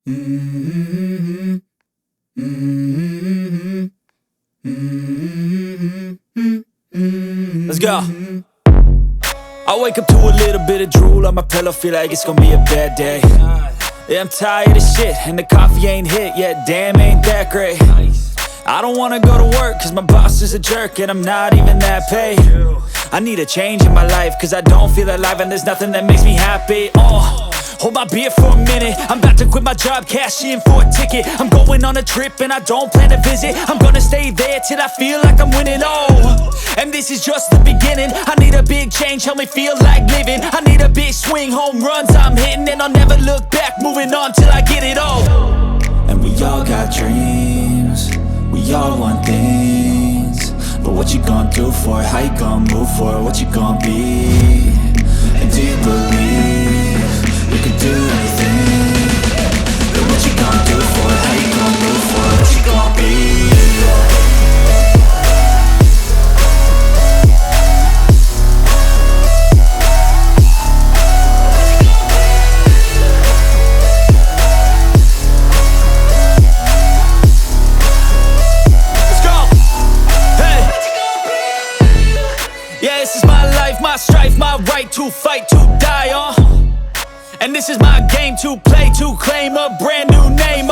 Mm-hmm. Mm-hmm. Mm-hmm. Let's go. I wake up to a little bit of drool on my pillow, feel like it's gonna be a bad day. Yeah, I'm tired of shit, and the coffee ain't hit yet, damn, ain't that great. I don't wanna go to work, cause my boss is a jerk, and I'm not even that paid. I need a change in my life, cause I don't feel alive, and there's nothing that makes me happy. Hold my beer for a minute, I'm about to quit my job, cash in for a ticket. I'm going on a trip and I don't plan to visit. I'm gonna stay there till I feel like I'm winning, and this is just the beginning. I need a big change, help me feel like living. I need a big swing, home runs I'm hitting, and I'll never look back, moving on till I get it all. And we all got dreams, we all want things, but what you gonna do for it? How you gonna move for it? What you gonna be? And do you believe you can do anything? But what you gonna do for it? How you gonna move for it? What you gonna be? Yeah, this is my life, my strife, my right to fight, to die on. And this is my game to play, to claim a brand new name,